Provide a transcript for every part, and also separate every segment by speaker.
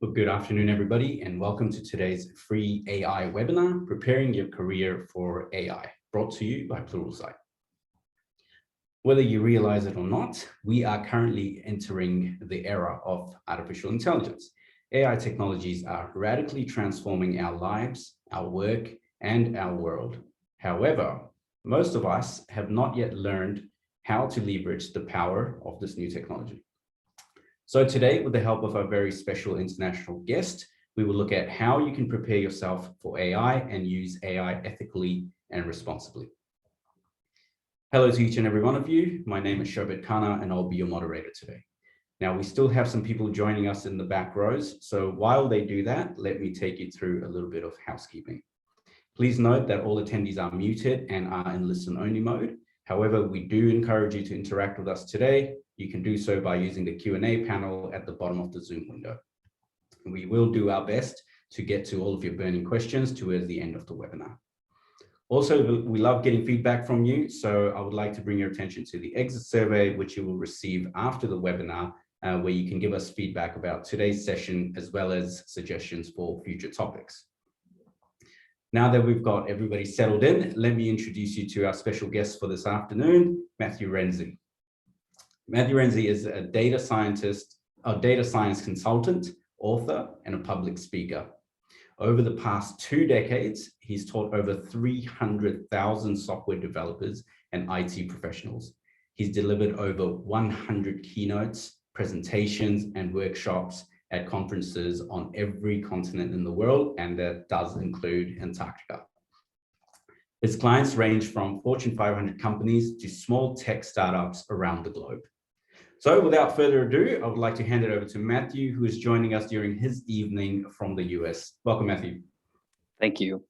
Speaker 1: Well, good afternoon, everybody, and welcome to today's free AI webinar, Preparing Your Career for AI, brought to you by Pluralsight. Whether you realize it or not, we are currently entering the era of artificial intelligence. AI technologies are radically transforming our lives, our work, and our world. However, most of us have not yet learned how to leverage the power of this new technology. So today, with the help of a very special international guest, we will look at how you can prepare yourself for AI and use AI ethically and responsibly. Hello to each and every one of you. My name is Shobit Khanna, and I'll be your moderator today. Now, we still have some people joining us in the back rows, so while they do that, let me take you through a little bit of housekeeping. Please note that all attendees are muted and are in listen-only mode. However, we do encourage you to interact with us today. You can do so by using the Q&A panel at the bottom of the Zoom window. We will do our best to get to all of your burning questions towards the end of the webinar. Also, we love getting feedback from you, so I would like to bring your attention to the exit survey, which you will receive after the webinar, where you can give us feedback about today's session, as well as suggestions for future topics. Now that we've got everybody settled in, let me introduce you to our special guest for this afternoon, Matthew Renzi. Matthew Renzi is a data science consultant, author, and a public speaker. Over the past 2 decades, he's taught over 300,000 software developers and IT professionals. He's delivered over 100 keynotes, presentations, and workshops at conferences on every continent in the world, and that does include Antarctica. His clients range from Fortune 500 companies to small tech startups around the globe. So without further ado, I would like to hand it over to Matthew, who is joining us during his evening from the US. Welcome, Matthew.
Speaker 2: Thank you.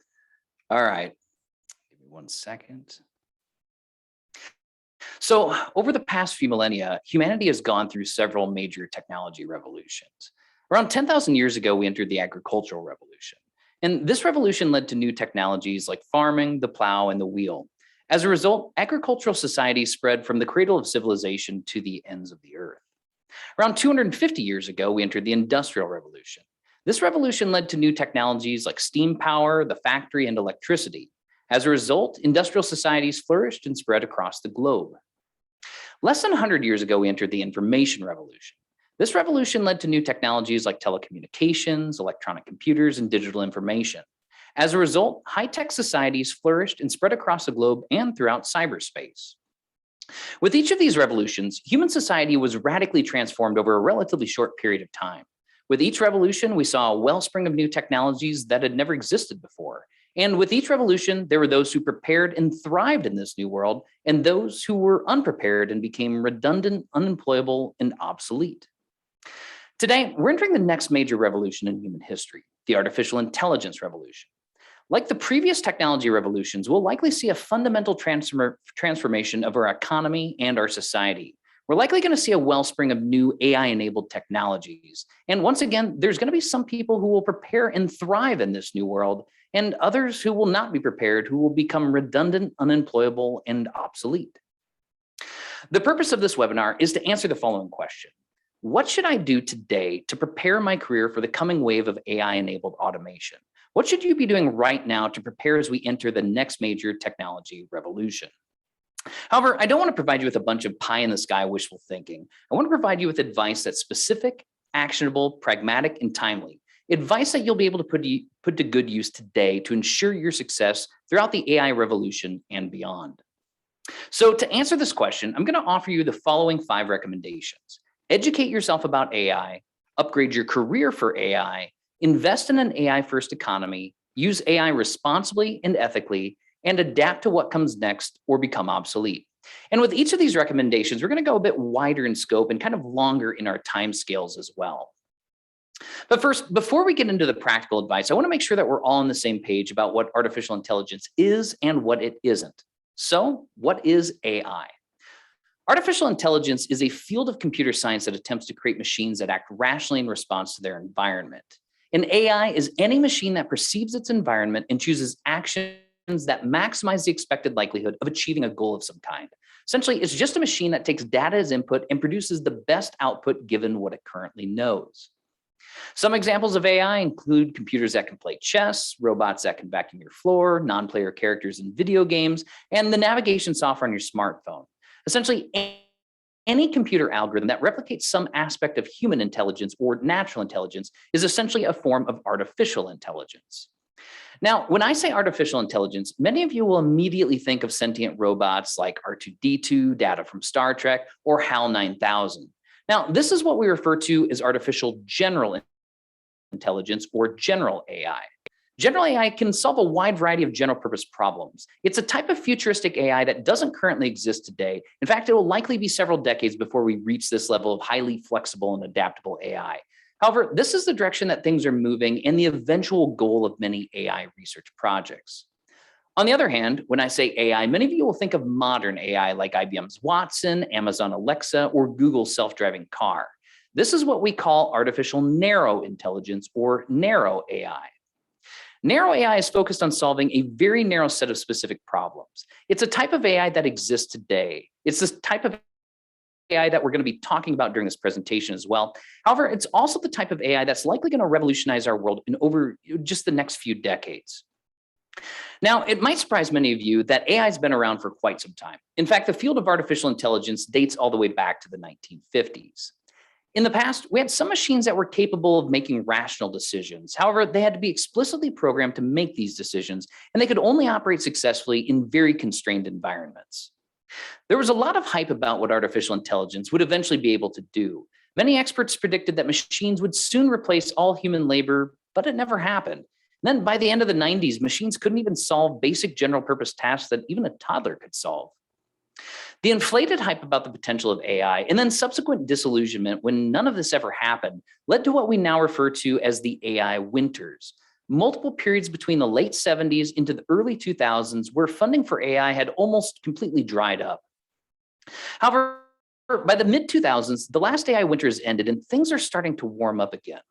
Speaker 2: All right, give me 1 second. So over the past few millennia, humanity has gone through several major technology revolutions. Around 10,000 years ago, we entered the agricultural revolution. And this revolution led to new technologies like farming, the plow, and the wheel. As a result, agricultural societies spread from the cradle of civilization to the ends of the earth. Around 250 years ago, we entered the Industrial Revolution. This revolution led to new technologies like steam power, the factory, and electricity. As a result, industrial societies flourished and spread across the globe. Less than 100 years ago, we entered the Information Revolution. This revolution led to new technologies like telecommunications, electronic computers, and digital information. As a result, high-tech societies flourished and spread across the globe and throughout cyberspace. With each of these revolutions, human society was radically transformed over a relatively short period of time. With each revolution, we saw a wellspring of new technologies that had never existed before. And with each revolution, there were those who prepared and thrived in this new world, and those who were unprepared and became redundant, unemployable, and obsolete. Today, we're entering the next major revolution in human history, the artificial intelligence revolution. Like the previous technology revolutions, we'll likely see a fundamental transformation of our economy and our society. We're likely going to see a wellspring of new AI-enabled technologies. And once again, there's going to be some people who will prepare and thrive in this new world, and others who will not be prepared, who will become redundant, unemployable, and obsolete. The purpose of this webinar is to answer the following question. What should I do today to prepare my career for the coming wave of AI-enabled automation? What should you be doing right now to prepare as we enter the next major technology revolution? However, I don't want to provide you with a bunch of pie-in-the-sky wishful thinking. I want to provide you with advice that's specific, actionable, pragmatic, and timely. Advice that you'll be able to put to good use today to ensure your success throughout the AI revolution and beyond. So to answer this question, I'm going to offer you the following 5 recommendations. Educate yourself about AI, upgrade your career for AI, invest in an AI-first economy, use AI responsibly and ethically, and adapt to what comes next or become obsolete. And with each of these recommendations, we're going to go a bit wider in scope and kind of longer in our time scales as well. But first, before we get into the practical advice, I want to make sure that we're all on the same page about what artificial intelligence is and what it isn't. So, what is AI? Artificial intelligence is a field of computer science that attempts to create machines that act rationally in response to their environment. And AI is any machine that perceives its environment and chooses actions that maximize the expected likelihood of achieving a goal of some kind. Essentially, it's just a machine that takes data as input and produces the best output given what it currently knows. Some examples of AI include computers that can play chess, robots that can vacuum your floor, non-player characters in video games, and the navigation software on your smartphone. Essentially, any computer algorithm that replicates some aspect of human intelligence or natural intelligence is essentially a form of artificial intelligence. Now, when I say artificial intelligence, many of you will immediately think of sentient robots like R2-D2, Data from Star Trek, or HAL 9000. Now, this is what we refer to as artificial general intelligence, or general AI. General AI can solve a wide variety of general purpose problems. It's a type of futuristic AI that doesn't currently exist today. In fact, it will likely be several decades before we reach this level of highly flexible and adaptable AI. However, this is the direction that things are moving and the eventual goal of many AI research projects. On the other hand, when I say AI, many of you will think of modern AI like IBM's Watson, Amazon Alexa, or Google's self-driving car. This is what we call artificial narrow intelligence, or narrow AI. Narrow AI is focused on solving a very narrow set of specific problems. It's a type of AI that exists today. It's this type of AI that we're going to be talking about during this presentation as well. However, it's also the type of AI that's likely going to revolutionize our world in over just the next few decades. Now, it might surprise many of you that AI has been around for quite some time. In fact, the field of artificial intelligence dates all the way back to the 1950s. In the past, we had some machines that were capable of making rational decisions. However, they had to be explicitly programmed to make these decisions, and they could only operate successfully in very constrained environments. There was a lot of hype about what artificial intelligence would eventually be able to do. Many experts predicted that machines would soon replace all human labor, but it never happened. And then by the end of the 90s, machines couldn't even solve basic general purpose tasks that even a toddler could solve. The inflated hype about the potential of AI and then subsequent disillusionment when none of this ever happened led to what we now refer to as the AI winters. Multiple periods between the late 70s into the early 2000s where funding for AI had almost completely dried up. However, by the mid 2000s, the last AI winters ended and things are starting to warm up again.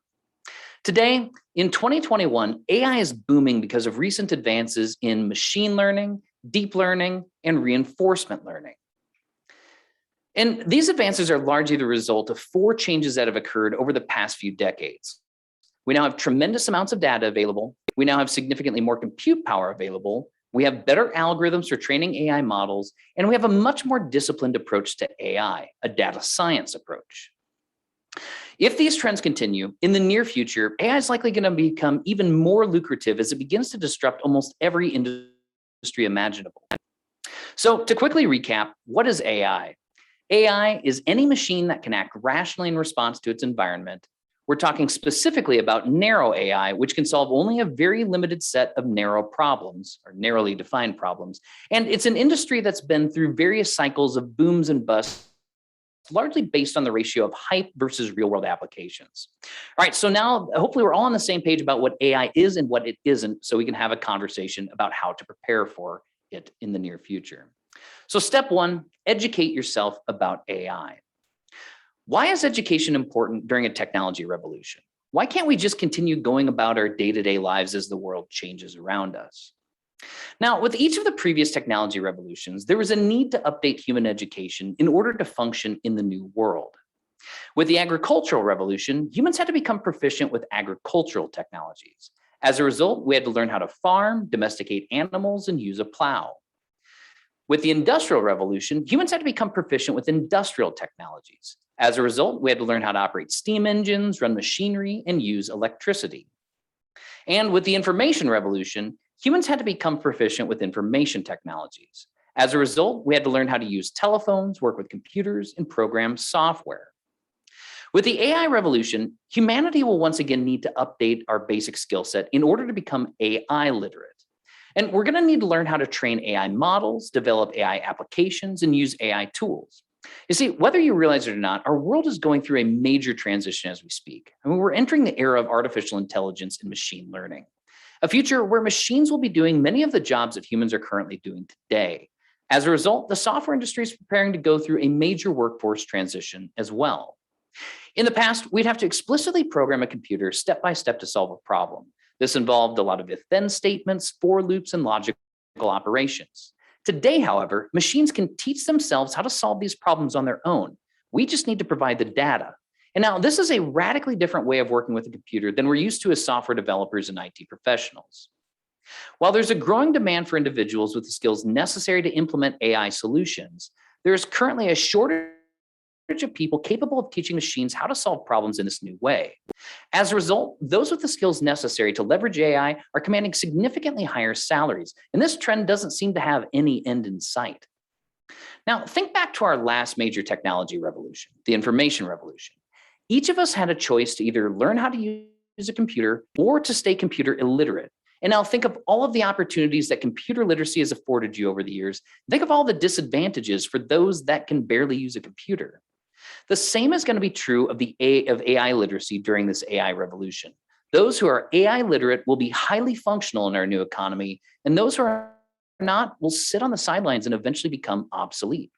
Speaker 2: Today, in 2021, AI is booming because of recent advances in machine learning, deep learning, and reinforcement learning. And these advances are largely the result of 4 changes that have occurred over the past few decades. We now have tremendous amounts of data available. We now have significantly more compute power available. We have better algorithms for training AI models, and we have a much more disciplined approach to AI, a data science approach. If these trends continue, in the near future, AI is likely going to become even more lucrative as it begins to disrupt almost every industry imaginable. So to quickly recap, what is AI? AI is any machine that can act rationally in response to its environment. We're talking specifically about narrow AI, which can solve only a very limited set of narrow problems, or narrowly defined problems. And it's an industry that's been through various cycles of booms and busts, largely based on the ratio of hype versus real-world applications. All right, so now hopefully we're all on the same page about what AI is and what it isn't, so we can have a conversation about how to prepare for it in the near future. So step 1, educate yourself about AI. Why is education important during a technology revolution? Why can't we just continue going about our day-to-day lives as the world changes around us? Now, with each of the previous technology revolutions, there was a need to update human education in order to function in the new world. With the agricultural revolution, humans had to become proficient with agricultural technologies. As a result, we had to learn how to farm, domesticate animals, and use a plow. With the Industrial Revolution, humans had to become proficient with industrial technologies. As a result, we had to learn how to operate steam engines, run machinery, and use electricity. And with the Information Revolution, humans had to become proficient with information technologies. As a result, we had to learn how to use telephones, work with computers, and program software. With the AI revolution, humanity will once again need to update our basic skill set in order to become AI literate. And we're going to need to learn how to train AI models, develop AI applications, and use AI tools. You see, whether you realize it or not, our world is going through a major transition as we speak. I mean, we're entering the era of artificial intelligence and machine learning, a future where machines will be doing many of the jobs that humans are currently doing today. As a result, the software industry is preparing to go through a major workforce transition as well. In the past, we'd have to explicitly program a computer step by step to solve a problem. This involved a lot of if-then statements, for loops, and logical operations. Today, however, machines can teach themselves how to solve these problems on their own. We just need to provide the data. And now this is a radically different way of working with a computer than we're used to as software developers and IT professionals. While there's a growing demand for individuals with the skills necessary to implement AI solutions, there is currently a shortage of people capable of teaching machines how to solve problems in this new way. As a result, those with the skills necessary to leverage AI are commanding significantly higher salaries, and this trend doesn't seem to have any end in sight. Now, think back to our last major technology revolution, the information revolution. Each of us had a choice to either learn how to use a computer or to stay computer illiterate. And now think of all of the opportunities that computer literacy has afforded you over the years. Think of all the disadvantages for those that can barely use a computer. The same is going to be true of AI literacy during this AI revolution. Those who are AI literate will be highly functional in our new economy, and those who are not will sit on the sidelines and eventually become obsolete.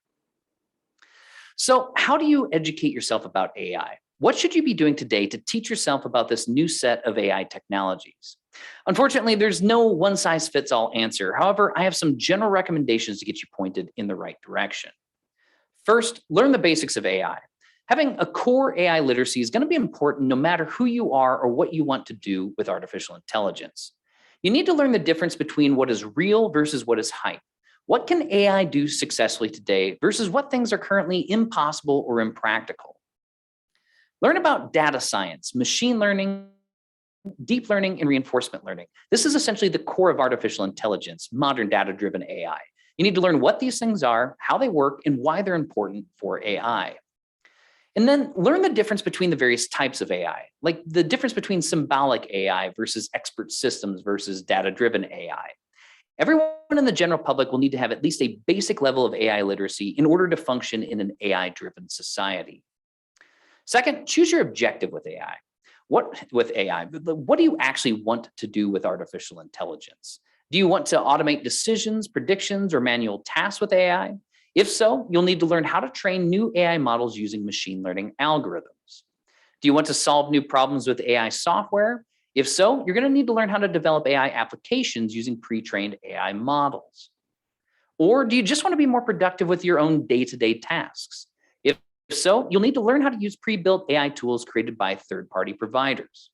Speaker 2: So how do you educate yourself about AI? What should you be doing today to teach yourself about this new set of AI technologies? Unfortunately, there's no one-size-fits-all answer. However, I have some general recommendations to get you pointed in the right direction. First, learn the basics of AI. Having a core AI literacy is going to be important no matter who you are or what you want to do with artificial intelligence. You need to learn the difference between what is real versus what is hype. What can AI do successfully today versus what things are currently impossible or impractical? Learn about data science, machine learning, deep learning, and reinforcement learning. This is essentially the core of artificial intelligence, modern data-driven AI. You need to learn what these things are, how they work, and why they're important for AI. And then learn the difference between the various types of AI, like the difference between symbolic AI versus expert systems versus data-driven AI. Everyone in the general public will need to have at least a basic level of AI literacy in order to function in an AI-driven society. Second, choose your objective with AI. What do you actually want to do with artificial intelligence? Do you want to automate decisions, predictions, or manual tasks with AI? If so, you'll need to learn how to train new AI models using machine learning algorithms. Do you want to solve new problems with AI software? If so, you're going to need to learn how to develop AI applications using pre-trained AI models. Or do you just want to be more productive with your own day-to-day tasks? If so, you'll need to learn how to use pre-built AI tools created by third-party providers.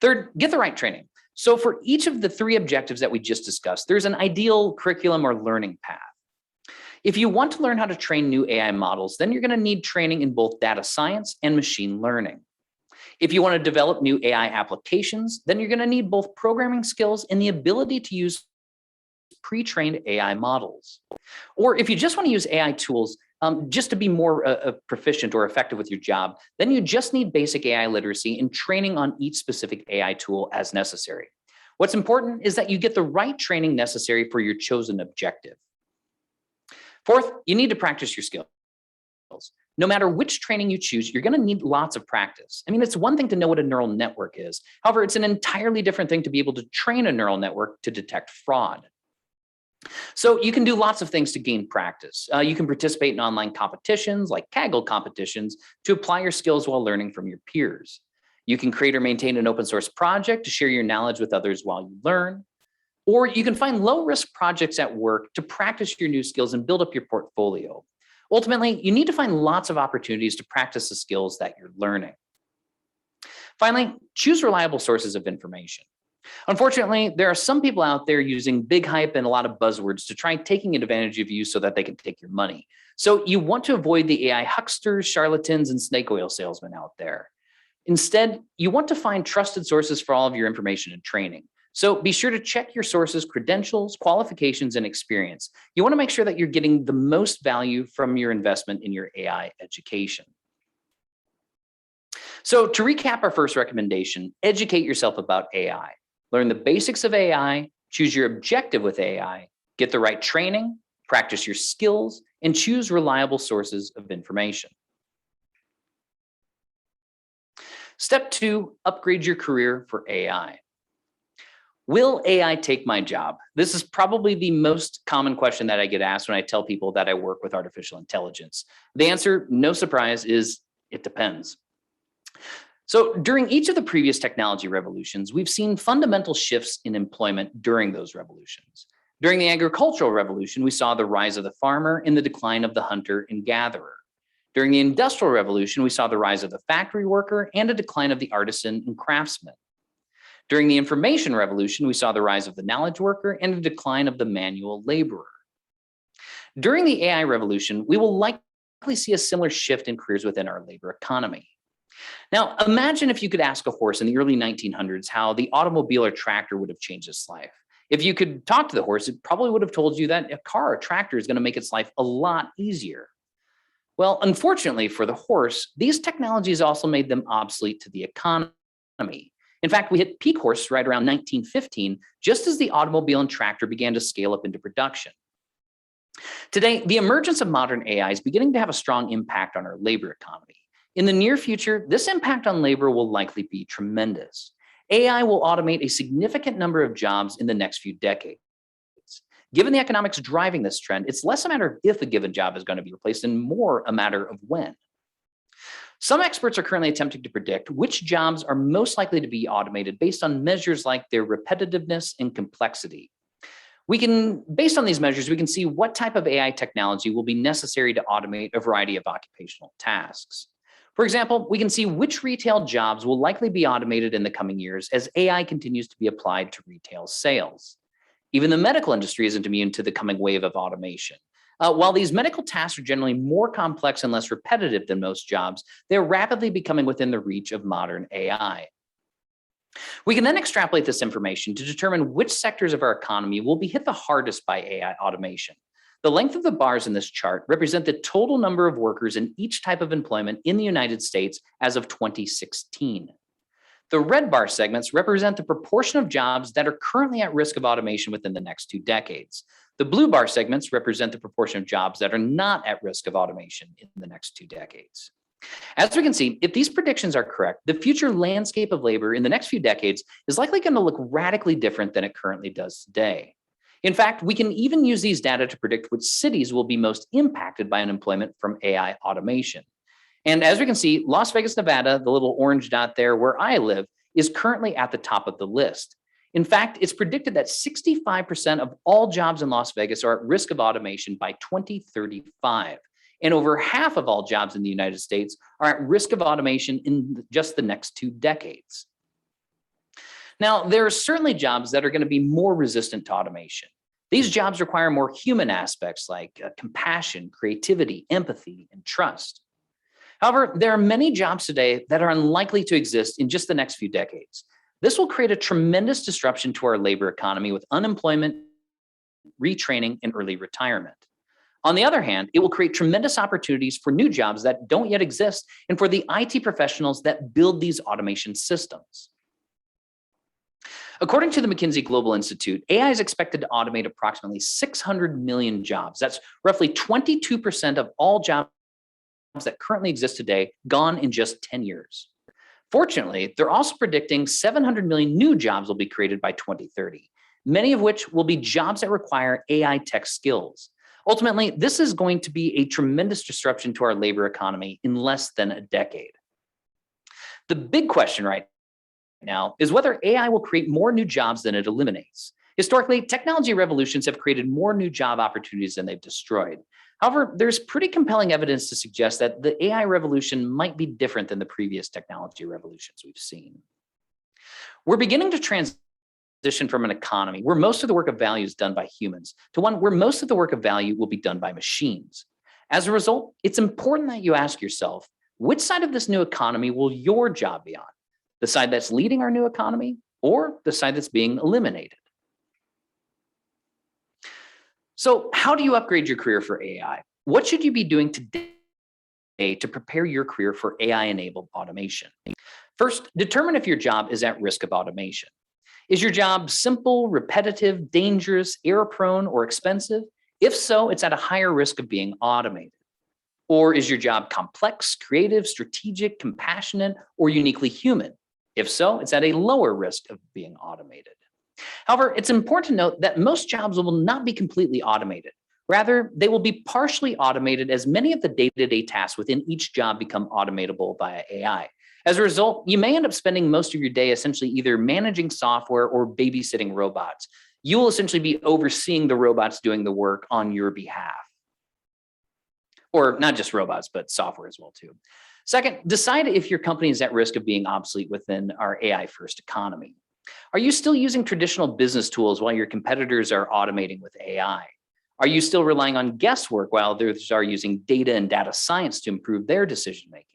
Speaker 2: Third, get the right training. So for each of the three objectives that we just discussed, there's an ideal curriculum or learning path. If you want to learn how to train new AI models, then you're going to need training in both data science and machine learning. If you want to develop new AI applications, then you're going to need both programming skills and the ability to use pre-trained AI models. Or if you just want to use AI tools just to be more proficient or effective with your job, then you just need basic AI literacy and training on each specific AI tool as necessary. What's important is that you get the right training necessary for your chosen objective. Fourth, you need to practice your skills. No matter which training you choose, you're going to need lots of practice. I mean, it's one thing to know what a neural network is. However, it's an entirely different thing to be able to train a neural network to detect fraud. So you can do lots of things to gain practice. You can participate in online competitions like Kaggle competitions to apply your skills while learning from your peers. You can create or maintain an open source project to share your knowledge with others while you learn. Or you can find low-risk projects at work to practice your new skills and build up your portfolio. Ultimately, you need to find lots of opportunities to practice the skills that you're learning. Finally, choose reliable sources of information. Unfortunately, there are some people out there using big hype and a lot of buzzwords to try taking advantage of you so that they can take your money. So you want to avoid the AI hucksters, charlatans, and snake oil salesmen out there. Instead, you want to find trusted sources for all of your information and training. So be sure to check your sources' credentials, qualifications, and experience. You want to make sure that you're getting the most value from your investment in your AI education. So to recap our first recommendation, educate yourself about AI. Learn the basics of AI, choose your objective with AI, get the right training, practice your skills, and choose reliable sources of information. Step 2, upgrade your career for AI. Will AI take my job? This is probably the most common question that I get asked when I tell people that I work with artificial intelligence. The answer, no surprise, is it depends. So during each of the previous technology revolutions, we've seen fundamental shifts in employment during those revolutions. During the agricultural revolution, we saw the rise of the farmer and the decline of the hunter and gatherer. During the Industrial Revolution, we saw the rise of the factory worker and a decline of the artisan and craftsman. During the Information Revolution, we saw the rise of the knowledge worker and a decline of the manual laborer. During the AI revolution, we will likely see a similar shift in careers within our labor economy. Now, imagine if you could ask a horse in the early 1900s how the automobile or tractor would have changed its life. If you could talk to the horse, it probably would have told you that a car or tractor is going to make its life a lot easier. Well, unfortunately for the horse, these technologies also made them obsolete to the economy. In fact, we hit peak horse right around 1915, just as the automobile and tractor began to scale up into production. Today, the emergence of modern AI is beginning to have a strong impact on our labor economy. In the near future, this impact on labor will likely be tremendous. AI will automate a significant number of jobs in the next few decades. Given the economics driving this trend, it's less a matter of if a given job is going to be replaced and more a matter of when. Some experts are currently attempting to predict which jobs are most likely to be automated based on measures like their repetitiveness and complexity. Based on these measures, we can see what type of AI technology will be necessary to automate a variety of occupational tasks. For example, we can see which retail jobs will likely be automated in the coming years as AI continues to be applied to retail sales. Even the medical industry isn't immune to the coming wave of automation. While these medical tasks are generally more complex and less repetitive than most jobs, they're rapidly becoming within the reach of modern AI. We can then extrapolate this information to determine which sectors of our economy will be hit the hardest by AI automation. The length of the bars in this chart represent the total number of workers in each type of employment in the United States as of 2016. The red bar segments represent the proportion of jobs that are currently at risk of automation within the next 2 decades. The blue bar segments represent the proportion of jobs that are not at risk of automation in the next 2 decades. As we can see, if these predictions are correct, the future landscape of labor in the next few decades is likely going to look radically different than it currently does today. In fact, we can even use these data to predict which cities will be most impacted by unemployment from AI automation. And as we can see, Las Vegas, Nevada, the little orange dot there where I live, is currently at the top of the list. In fact, it's predicted that 65% of all jobs in Las Vegas are at risk of automation by 2035. And over half of all jobs in the United States are at risk of automation in just the next 2 decades. Now, there are certainly jobs that are going to be more resistant to automation. These jobs require more human aspects like compassion, creativity, empathy, and trust. However, there are many jobs today that are unlikely to exist in just the next few decades. This will create a tremendous disruption to our labor economy with unemployment, retraining, and early retirement. On the other hand, it will create tremendous opportunities for new jobs that don't yet exist and for the IT professionals that build these automation systems. According to the McKinsey Global Institute, AI is expected to automate approximately 600 million jobs. That's roughly 22% of all jobs that currently exist today, gone in just 10 years. Fortunately, they're also predicting 700 million new jobs will be created by 2030, many of which will be jobs that require AI tech skills. Ultimately, this is going to be a tremendous disruption to our labor economy in less than a decade. The big question right now is whether AI will create more new jobs than it eliminates. Historically, technology revolutions have created more new job opportunities than they've destroyed. However, there's pretty compelling evidence to suggest that the AI revolution might be different than the previous technology revolutions we've seen. We're beginning to transition from an economy where most of the work of value is done by humans to one where most of the work of value will be done by machines. As a result, it's important that you ask yourself, which side of this new economy will your job be on? The side that's leading our new economy or the side that's being eliminated? So how do you upgrade your career for AI? What should you be doing today to prepare your career for AI-enabled automation? First, determine if your job is at risk of automation. Is your job simple, repetitive, dangerous, error-prone, or expensive? If so, it's at a higher risk of being automated. Or is your job complex, creative, strategic, compassionate, or uniquely human? If so, it's at a lower risk of being automated. However, it's important to note that most jobs will not be completely automated. Rather, they will be partially automated as many of the day-to-day tasks within each job become automatable via AI. As a result, you may end up spending most of your day essentially either managing software or babysitting robots. You will essentially be overseeing the robots doing the work on your behalf. or not just robots, but software as well too. Second, decide if your company is at risk of being obsolete within our AI first economy. Are you still using traditional business tools while your competitors are automating with AI? Are you still relying on guesswork while others are using data and data science to improve their decision making?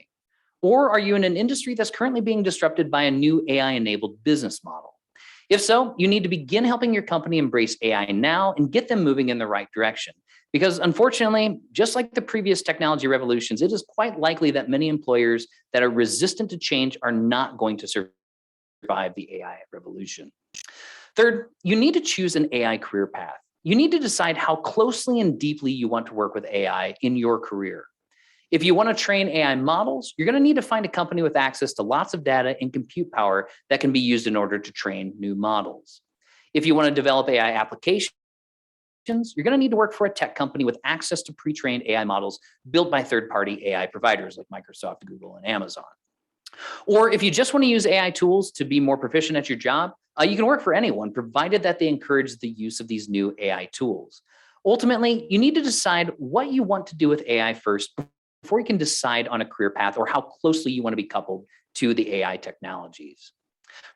Speaker 2: Or are you in an industry that's currently being disrupted by a new AI-enabled business model? If so, you need to begin helping your company embrace AI now and get them moving in the right direction. Because unfortunately, just like the previous technology revolutions, it is quite likely that many employers that are resistant to change are not going to survive the AI revolution. Third, you need to choose an AI career path. You need to decide how closely and deeply you want to work with AI in your career. If you want to train AI models, you're going to need to find a company with access to lots of data and compute power that can be used in order to train new models. If you want to develop AI applications, you're going to need to work for a tech company with access to pre-trained AI models built by third-party AI providers like Microsoft, Google, and Amazon. Or if you just want to use AI tools to be more proficient at your job, you can work for anyone, provided that they encourage the use of these new AI tools. Ultimately, you need to decide what you want to do with AI first before you can decide on a career path or how closely you want to be coupled to the AI technologies.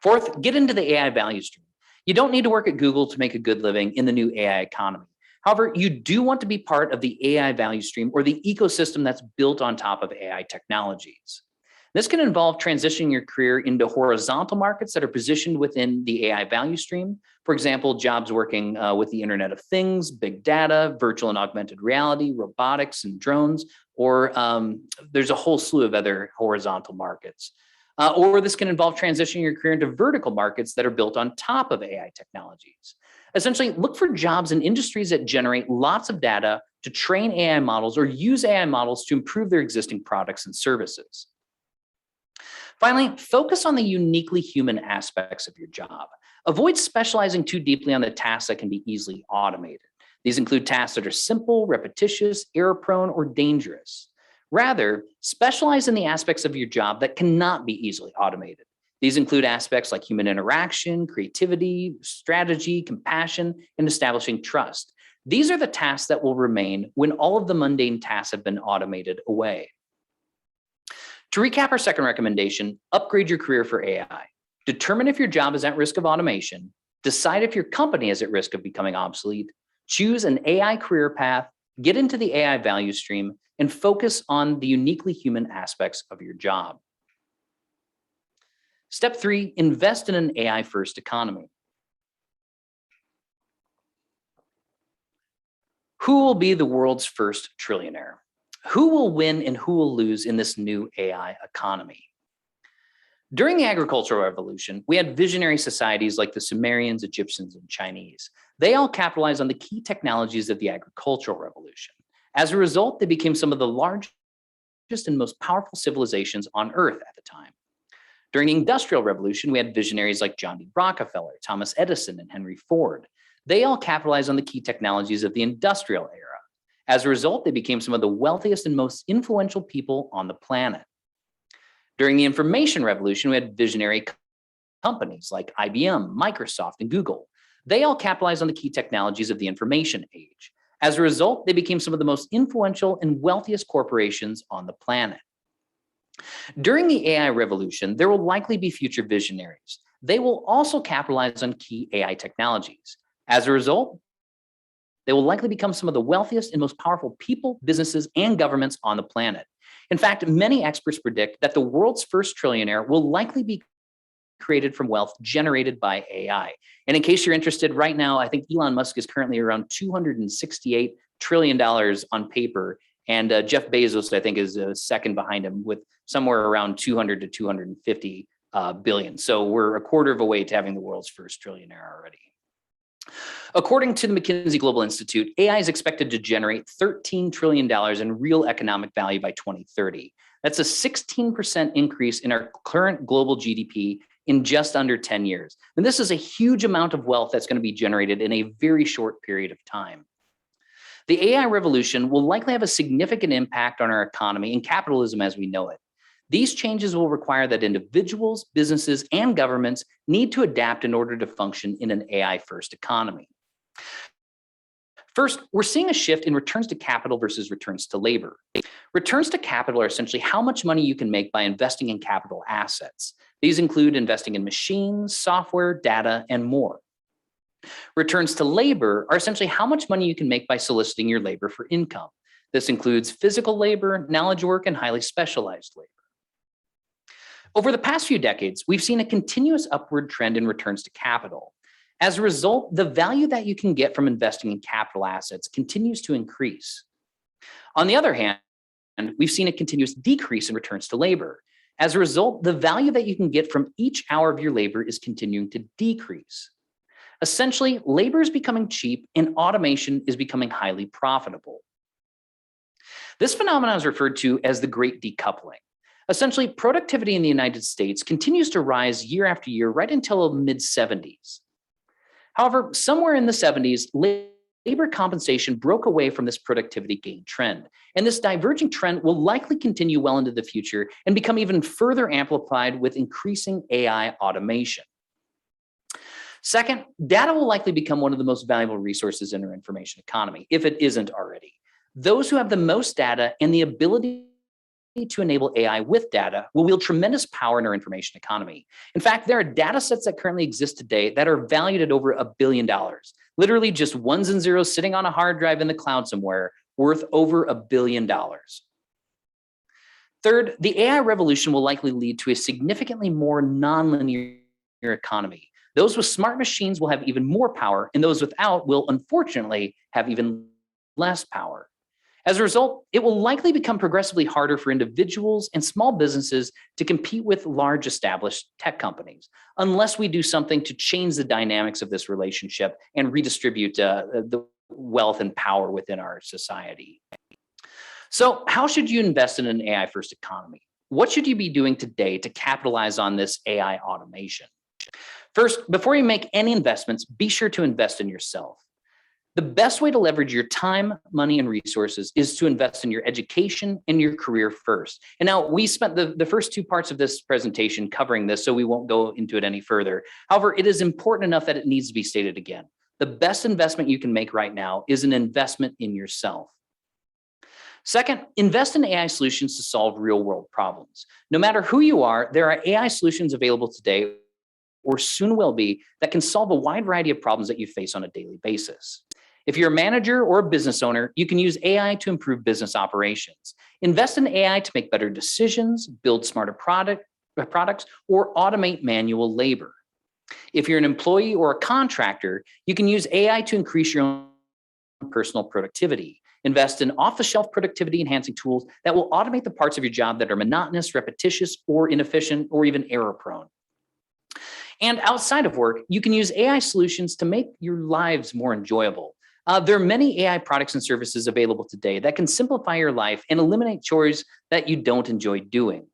Speaker 2: Fourth, get into the AI value stream. You don't need to work at Google to make a good living in the new AI economy. However, you do want to be part of the AI value stream or the ecosystem that's built on top of AI technologies. This can involve transitioning your career into horizontal markets that are positioned within the AI value stream. For example, jobs working with the Internet of Things, big data, virtual and augmented reality, robotics, and drones, or there's a whole slew of other horizontal markets. Or this can involve transitioning your career into vertical markets that are built on top of AI technologies. Essentially, look for jobs in industries that generate lots of data to train AI models or use AI models to improve their existing products and services. Finally, focus on the uniquely human aspects of your job. Avoid specializing too deeply on the tasks that can be easily automated. These include tasks that are simple, repetitious, error-prone, or dangerous. Rather, specialize in the aspects of your job that cannot be easily automated. These include aspects like human interaction, creativity, strategy, compassion, and establishing trust. These are the tasks that will remain when all of the mundane tasks have been automated away. To recap our second recommendation, upgrade your career for AI. Determine if your job is at risk of automation. Decide if your company is at risk of becoming obsolete. Choose an AI career path, get into the AI value stream, and focus on the uniquely human aspects of your job. Step 3, invest in an AI-first economy. Who will be the world's first trillionaire? Who will win and who will lose in this new AI economy? During the agricultural revolution, we had visionary societies like the Sumerians, Egyptians, and Chinese. They all capitalized on the key technologies of the agricultural revolution. As a result, they became some of the largest and most powerful civilizations on Earth at the time. During the Industrial Revolution, we had visionaries like John D. Rockefeller, Thomas Edison, and Henry Ford. They all capitalized on the key technologies of the industrial era. As a result, they became some of the wealthiest and most influential people on the planet. During the Information Revolution, we had visionary companies like IBM, Microsoft, and Google. They all capitalized on the key technologies of the information age. As a result, they became some of the most influential and wealthiest corporations on the planet. During the AI revolution, there will likely be future visionaries. They will also capitalize on key AI technologies. As a result, they will likely become some of the wealthiest and most powerful people, businesses, and governments on the planet. In fact, many experts predict that the world's first trillionaire will likely be created from wealth generated by AI. And in case you're interested, right now, I think Elon Musk is currently around $268 trillion on paper. And Jeff Bezos, I think, is second behind him with somewhere around 200 to 250 billion. So we're a quarter of a way to having the world's first trillionaire already. According to the McKinsey Global Institute, AI is expected to generate $13 trillion in real economic value by 2030. That's a 16% increase in our current global GDP in just under 10 years. And this is a huge amount of wealth that's going to be generated in a very short period of time. The AI revolution will likely have a significant impact on our economy and capitalism as we know it. These changes will require that individuals, businesses, and governments need to adapt in order to function in an AI-first economy. First, we're seeing a shift in returns to capital versus returns to labor. Returns to capital are essentially how much money you can make by investing in capital assets. These include investing in machines, software, data, and more. Returns to labor are essentially how much money you can make by soliciting your labor for income. This includes physical labor, knowledge work, and highly specialized labor. Over the past few decades, we've seen a continuous upward trend in returns to capital. As a result, the value that you can get from investing in capital assets continues to increase. On the other hand, we've seen a continuous decrease in returns to labor. As a result, the value that you can get from each hour of your labor is continuing to decrease. Essentially, labor is becoming cheap and automation is becoming highly profitable. This phenomenon is referred to as the Great Decoupling. Essentially, productivity in the United States continues to rise year after year right until the mid-70s. However, somewhere in the 70s, labor compensation broke away from this productivity gain trend. And this diverging trend will likely continue well into the future and become even further amplified with increasing AI automation. Second, data will likely become one of the most valuable resources in our information economy, if it isn't already. Those who have the most data and the ability to enable AI with data will wield tremendous power in our information economy. In fact, there are data sets that currently exist today that are valued at over $1 billion, literally just ones and zeros sitting on a hard drive in the cloud somewhere, worth over $1 billion. Third, the AI revolution will likely lead to a significantly more nonlinear economy. Those with smart machines will have even more power, and those without will unfortunately have even less power. As a result, it will likely become progressively harder for individuals and small businesses to compete with large established tech companies, unless we do something to change the dynamics of this relationship and redistribute the wealth and power within our society. So how should you invest in an AI-first economy? What should you be doing today to capitalize on this AI automation? First, before you make any investments, be sure to invest in yourself. The best way to leverage your time, money, and resources is to invest in your education and your career first. And now we spent the first two parts of this presentation covering this, so we won't go into it any further. However, it is important enough that it needs to be stated again. The best investment you can make right now is an investment in yourself. Second, invest in AI solutions to solve real-world problems. No matter who you are, there are AI solutions available today or soon will be that can solve a wide variety of problems that you face on a daily basis. If you're a manager or a business owner, you can use AI to improve business operations. Invest in AI to make better decisions, build smarter products, or automate manual labor. If you're an employee or a contractor, you can use AI to increase your own personal productivity. Invest in off-the-shelf productivity enhancing tools that will automate the parts of your job that are monotonous, repetitious, or inefficient, or even error-prone. And outside of work, you can use AI solutions to make your lives more enjoyable. There are many AI products and services available today that can simplify your life and eliminate chores that you don't enjoy doing.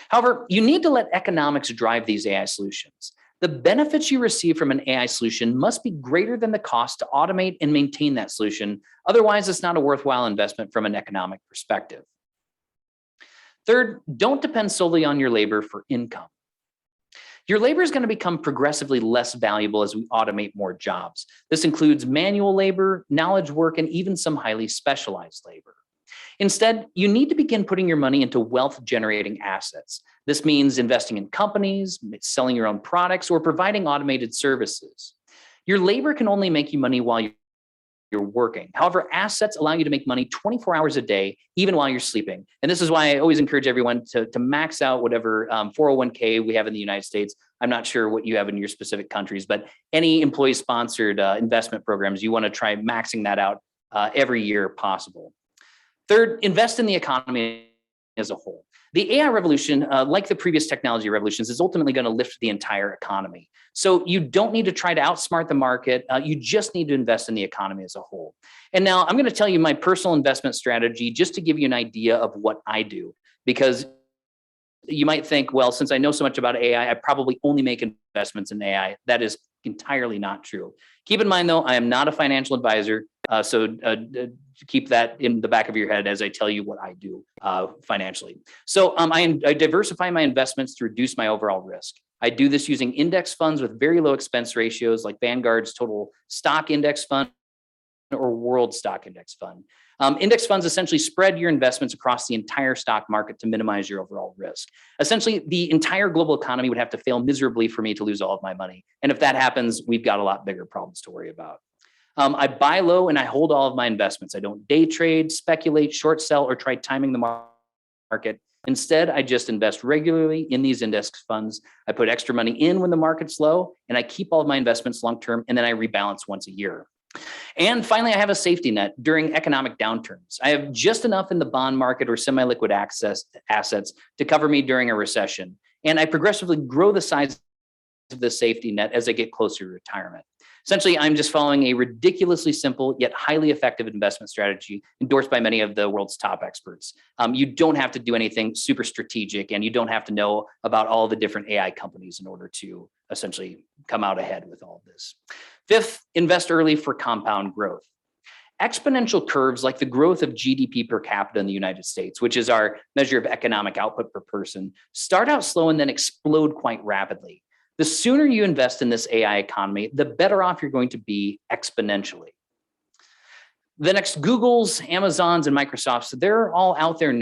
Speaker 2: However, you need to let economics drive these AI solutions. The benefits you receive from an AI solution must be greater than the cost to automate and maintain that solution. Otherwise, it's not a worthwhile investment from an economic perspective. Third, don't depend solely on your labor for income. Your labor is going to become progressively less valuable as we automate more jobs. This includes manual labor, knowledge work, and even some highly specialized labor. Instead, you need to begin putting your money into wealth-generating assets. This means investing in companies, selling your own products, or providing automated services. Your labor can only make you money while you're working. However, assets allow you to make money 24 hours a day, even while you're sleeping. And this is why I always encourage everyone to max out whatever 401k we have in the United States. I'm not sure what you have in your specific countries, but any employee-sponsored investment programs, you want to try maxing that out every year possible. Third, invest in the economy as a whole. The AI revolution, like the previous technology revolutions, is ultimately going to lift the entire economy. So you don't need to try to outsmart the market. You just need to invest in the economy as a whole. And now I'm going to tell you my personal investment strategy just to give you an idea of what I do, because you might think, well, since I know so much about AI, I probably only make investments in AI. That is entirely not true. Keep in mind, though, I am not a financial advisor. So keep that in the back of your head as I tell you what I do financially. So I diversify my investments to reduce my overall risk. I do this using index funds with very low expense ratios like Vanguard's total stock index fund or world stock index fund. Index funds essentially spread your investments across the entire stock market to minimize your overall risk. Essentially, the entire global economy would have to fail miserably for me to lose all of my money. And if that happens, we've got a lot bigger problems to worry about. I buy low and I hold all of my investments. I don't day trade, speculate, short sell, or try timing the market. Instead, I just invest regularly in these index funds. I put extra money in when the market's low, and I keep all of my investments long-term, and then I rebalance once a year. And finally, I have a safety net during economic downturns. I have just enough in the bond market or semi-liquid assets to cover me during a recession. And I progressively grow the size of the safety net as I get closer to retirement. Essentially, I'm just following a ridiculously simple yet highly effective investment strategy endorsed by many of the world's top experts. You don't have to do anything super strategic, and you don't have to know about all the different AI companies in order to essentially come out ahead with all of this. Fifth, invest early for compound growth. Exponential curves like the growth of GDP per capita in the United States, which is our measure of economic output per person, start out slow and then explode quite rapidly. The sooner you invest in this AI economy, the better off you're going to be exponentially. The next Googles, Amazons, and Microsofts, they're all out there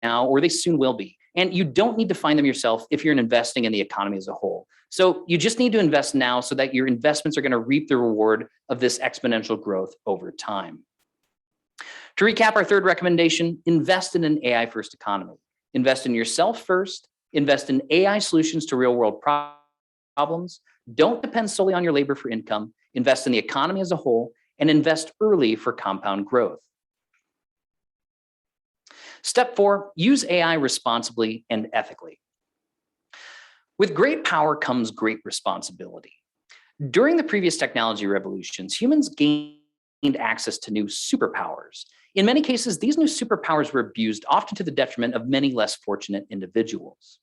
Speaker 2: now, or they soon will be. And you don't need to find them yourself if you're investing in the economy as a whole. So you just need to invest now so that your investments are going to reap the reward of this exponential growth over time. To recap our third recommendation, invest in an AI-first economy. Invest in yourself first, invest in AI solutions to real-world problems. Don't depend solely on your labor for income. Invest in the economy as a whole, and invest early for compound growth. Step 4, use AI responsibly and ethically. With great power comes great responsibility. During the previous technology revolutions, humans gained access to new superpowers. In many cases, these new superpowers were abused, often to the detriment of many less fortunate individuals.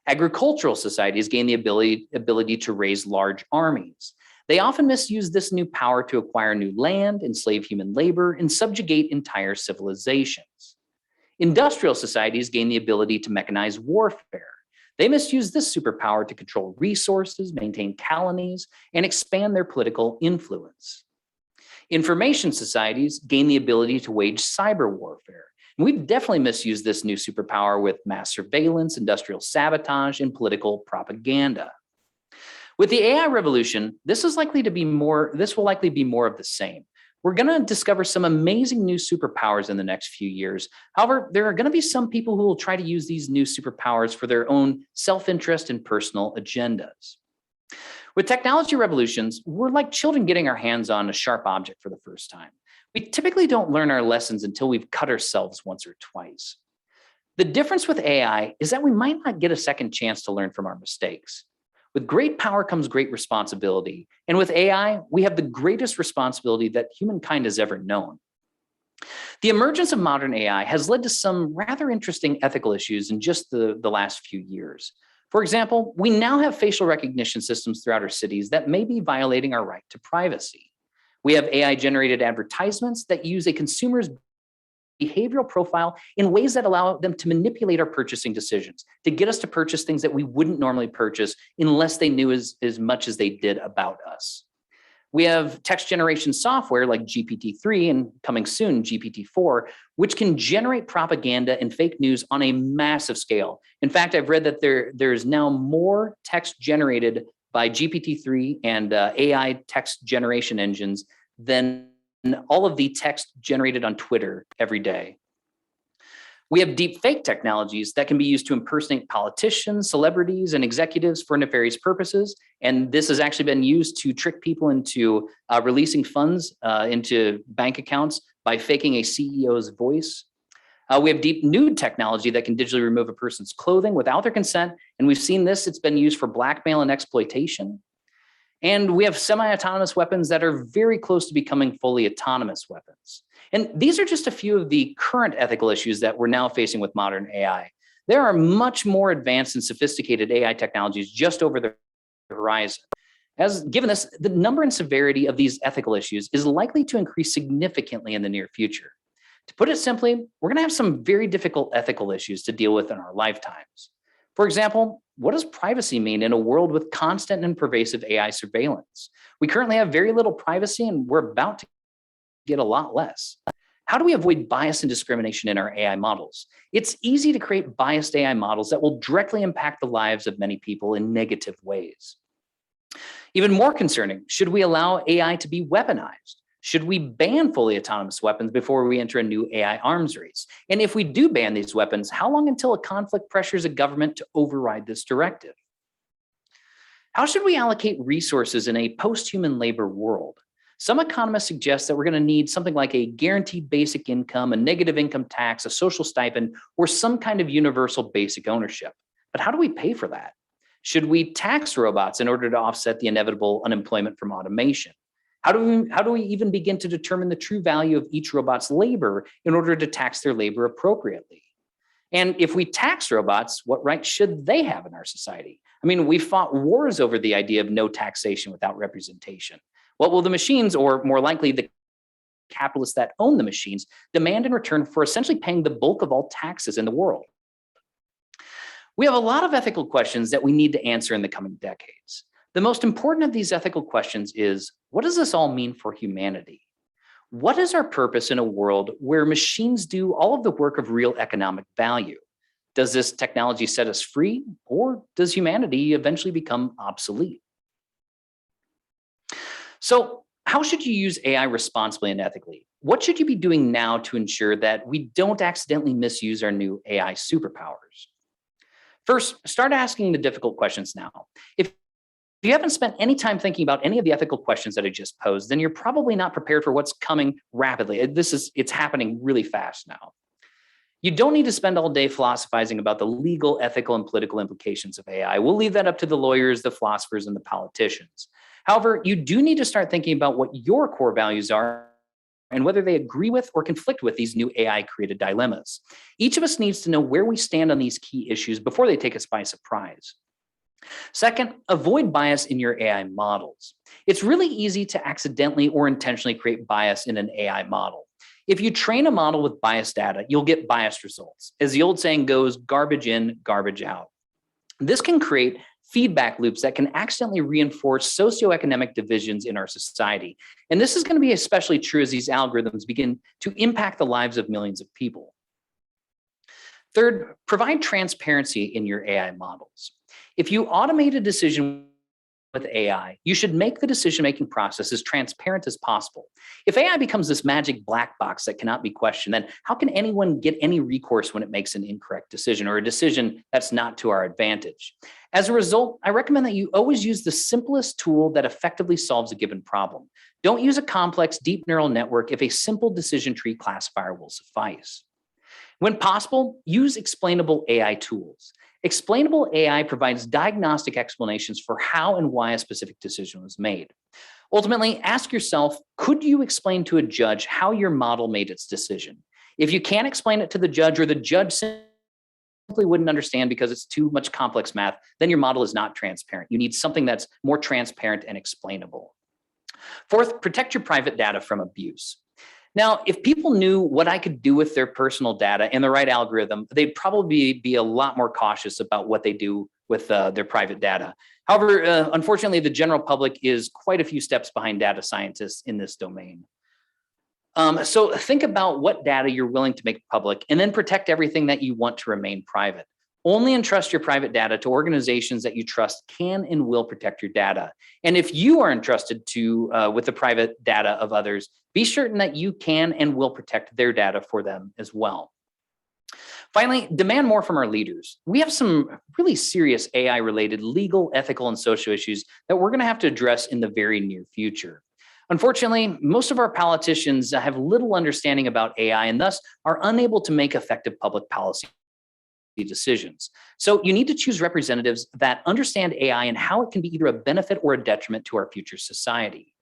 Speaker 2: Agricultural societies gained the ability to raise large armies. They often misuse this new power to acquire new land, enslave human labor, and subjugate entire civilizations. Industrial societies gained the ability to mechanize warfare. They misuse this superpower to control resources, maintain colonies, and expand their political influence. Information societies gain the ability to wage cyber warfare. And we've definitely misused this new superpower with mass surveillance, industrial sabotage, and political propaganda. With the AI revolution, this will likely be more of the same. We're going to discover some amazing new superpowers in the next few years. However, there are going to be some people who will try to use these new superpowers for their own self-interest and personal agendas. With technology revolutions, we're like children getting our hands on a sharp object for the first time. We typically don't learn our lessons until we've cut ourselves once or twice. The difference with AI is that we might not get a second chance to learn from our mistakes. With great power comes great responsibility. And with AI, we have the greatest responsibility that humankind has ever known. The emergence of modern AI has led to some rather interesting ethical issues in just the last few years. For example, we now have facial recognition systems throughout our cities that may be violating our right to privacy. We have AI-generated advertisements that use a consumer's behavioral profile in ways that allow them to manipulate our purchasing decisions, to get us to purchase things that we wouldn't normally purchase unless they knew as much as they did about us. We have text generation software like GPT-3 and coming soon, GPT-4, which can generate propaganda and fake news on a massive scale. In fact, I've read that there's now more text generated by GPT-3 and AI text generation engines than all of the text generated on Twitter every day. We have deep fake technologies that can be used to impersonate politicians, celebrities, and executives for nefarious purposes. And this has actually been used to trick people into releasing funds into bank accounts by faking a CEO's voice. We have deep nude technology that can digitally remove a person's clothing without their consent. And we've seen this, it's been used for blackmail and exploitation. And we have semi-autonomous weapons that are very close to becoming fully autonomous weapons. And these are just a few of the current ethical issues that we're now facing with modern AI. There are much more advanced and sophisticated AI technologies just over the horizon. Given this, the number and severity of these ethical issues is likely to increase significantly in the near future. To put it simply, we're going to have some very difficult ethical issues to deal with in our lifetimes. For example, what does privacy mean in a world with constant and pervasive AI surveillance? We currently have very little privacy, and we're about to get a lot less. How do we avoid bias and discrimination in our AI models? It's easy to create biased AI models that will directly impact the lives of many people in negative ways. Even more concerning, should we allow AI to be weaponized? Should we ban fully autonomous weapons before we enter a new AI arms race? And if we do ban these weapons, how long until a conflict pressures a government to override this directive? How should we allocate resources in a post-human labor world? Some economists suggest that we're going to need something like a guaranteed basic income, a negative income tax, a social stipend, or some kind of universal basic ownership. But how do we pay for that? Should we tax robots in order to offset the inevitable unemployment from automation? How do we even begin to determine the true value of each robot's labor in order to tax their labor appropriately? And if we tax robots, what rights should they have in our society? I mean, we fought wars over the idea of no taxation without representation. What will the machines, or more likely the capitalists that own the machines, demand in return for essentially paying the bulk of all taxes in the world? We have a lot of ethical questions that we need to answer in the coming decades. The most important of these ethical questions is, what does this all mean for humanity? What is our purpose in a world where machines do all of the work of real economic value? Does this technology set us free, or does humanity eventually become obsolete? So how should you use AI responsibly and ethically? What should you be doing now to ensure that we don't accidentally misuse our new AI superpowers? First, start asking the difficult questions now. If you haven't spent any time thinking about any of the ethical questions that I just posed, then you're probably not prepared for what's coming rapidly. It's happening really fast now. You don't need to spend all day philosophizing about the legal, ethical, and political implications of AI. We'll leave that up to the lawyers, the philosophers, and the politicians. However, you do need to start thinking about what your core values are and whether they agree with or conflict with these new AI-created dilemmas. Each of us needs to know where we stand on these key issues before they take us by surprise. Second, avoid bias in your AI models. It's really easy to accidentally or intentionally create bias in an AI model. If you train a model with biased data, you'll get biased results. As the old saying goes, garbage in, garbage out. This can create feedback loops that can accidentally reinforce socioeconomic divisions in our society. And this is going to be especially true as these algorithms begin to impact the lives of millions of people. Third, provide transparency in your AI models. If you automate a decision with AI, you should make the decision-making process as transparent as possible. If AI becomes this magic black box that cannot be questioned, then how can anyone get any recourse when it makes an incorrect decision or a decision that's not to our advantage? As a result, I recommend that you always use the simplest tool that effectively solves a given problem. Don't use a complex deep neural network if a simple decision tree classifier will suffice. When possible, use explainable AI tools. Explainable AI provides diagnostic explanations for how and why a specific decision was made. Ultimately, ask yourself, could you explain to a judge how your model made its decision? If you can't explain it to the judge, or the judge simply wouldn't understand because it's too much complex math, then your model is not transparent. You need something that's more transparent and explainable. Fourth, protect your private data from abuse. Now, if people knew what I could do with their personal data and the right algorithm, they'd probably be a lot more cautious about what they do with their private data. However, unfortunately, the general public is quite a few steps behind data scientists in this domain. So think about what data you're willing to make public, and then protect everything that you want to remain private. Only entrust your private data to organizations that you trust can and will protect your data. And if you are entrusted to with the private data of others, be certain that you can and will protect their data for them as well. Finally, demand more from our leaders. We have some really serious AI-related legal, ethical, and social issues that we're going to have to address in the very near future. Unfortunately, most of our politicians have little understanding about AI and thus are unable to make effective public policy decisions. So you need to choose representatives that understand AI and how it can be either a benefit or a detriment to our future society.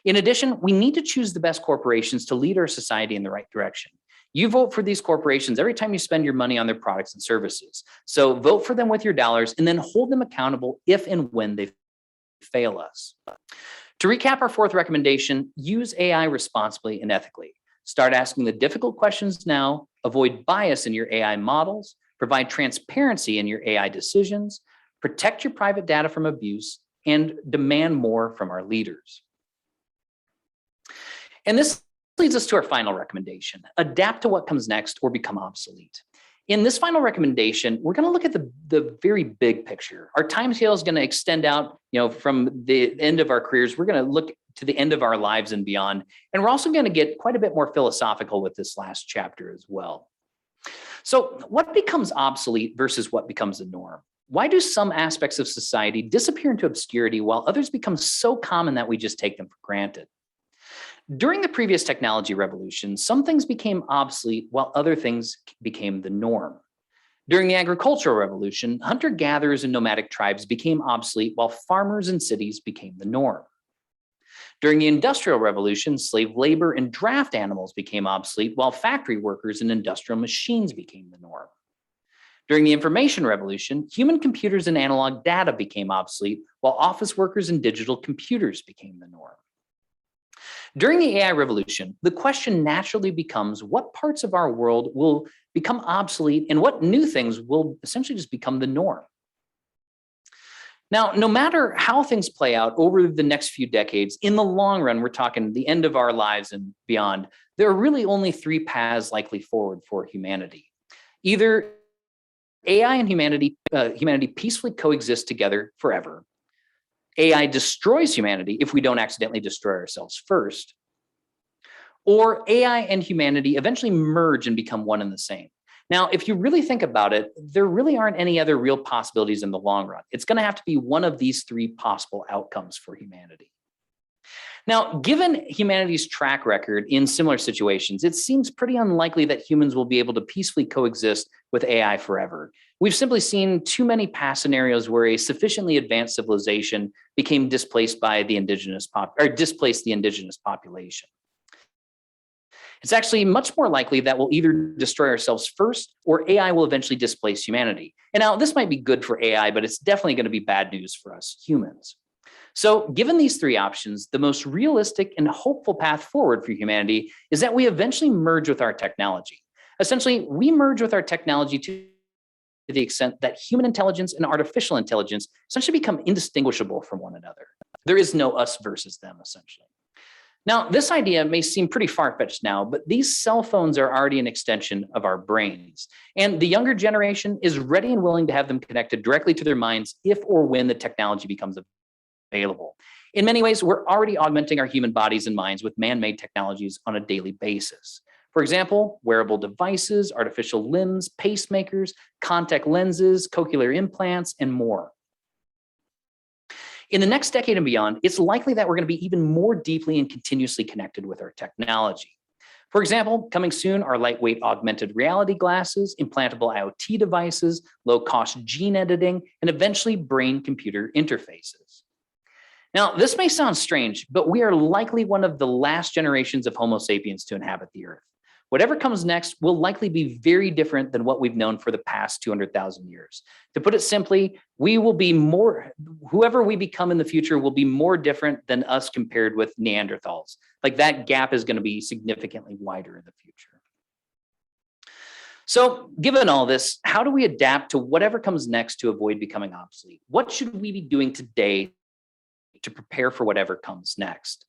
Speaker 2: In addition, we need to choose the best corporations to lead our society in the right direction. You vote for these corporations every time you spend your money on their products and services. So vote for them with your dollars and then hold them accountable if and when they fail us. To recap our fourth recommendation, use AI responsibly and ethically. Start asking the difficult questions now, avoid bias in your AI models, provide transparency in your AI decisions, protect your private data from abuse, and demand more from our leaders. And this leads us to our final recommendation: adapt to what comes next or become obsolete. In this final recommendation, we're going to look at the very big picture. Our timescale is going to extend out, from the end of our careers. We're going to look to the end of our lives and beyond. And we're also going to get quite a bit more philosophical with this last chapter as well. So what becomes obsolete versus what becomes the norm? Why do some aspects of society disappear into obscurity while others become so common that we just take them for granted? During the previous technology revolution, some things became obsolete while other things became the norm. During the agricultural revolution, hunter-gatherers and nomadic tribes became obsolete while farmers in cities became the norm. During the industrial revolution, slave labor and draft animals became obsolete while factory workers and industrial machines became the norm. During the information revolution, human computers and analog data became obsolete while office workers and digital computers became the norm. During the AI revolution, the question naturally becomes what parts of our world will become obsolete and what new things will essentially just become the norm. Now, no matter how things play out over the next few decades, in the long run, we're talking the end of our lives and beyond, there are really only three paths likely forward for humanity. Either AI and humanity peacefully coexist together forever. AI destroys humanity if we don't accidentally destroy ourselves first. Or AI and humanity eventually merge and become one and the same. Now, if you really think about it, there really aren't any other real possibilities in the long run. It's going to have to be one of these three possible outcomes for humanity. Now, given humanity's track record in similar situations, it seems pretty unlikely that humans will be able to peacefully coexist with AI forever. We've simply seen too many past scenarios where a sufficiently advanced civilization became displaced by the displaced the indigenous population. It's actually much more likely that we'll either destroy ourselves first or AI will eventually displace humanity. And now this might be good for AI, but it's definitely going to be bad news for us humans. So given these three options, the most realistic and hopeful path forward for humanity is that we eventually merge with our technology. Essentially, we merge with our technology to the extent that human intelligence and artificial intelligence essentially become indistinguishable from one another. There is no us versus them, essentially. Now, this idea may seem pretty far-fetched now, but these cell phones are already an extension of our brains. And the younger generation is ready and willing to have them connected directly to their minds if or when the technology becomes available. In many ways, we're already augmenting our human bodies and minds with man-made technologies on a daily basis. For example, wearable devices, artificial limbs, pacemakers, contact lenses, cochlear implants, and more. In the next decade and beyond, it's likely that we're going to be even more deeply and continuously connected with our technology. For example, coming soon are lightweight augmented reality glasses, implantable IoT devices, low-cost gene editing, and eventually brain-computer interfaces. Now, this may sound strange, but we are likely one of the last generations of Homo sapiens to inhabit the Earth. Whatever comes next will likely be very different than what we've known for the past 200,000 years. To put it simply, whoever we become in the future will be more different than us compared with Neanderthals. Like that gap is going to be significantly wider in the future. So given all this, how do we adapt to whatever comes next to avoid becoming obsolete? What should we be doing today to prepare for whatever comes next?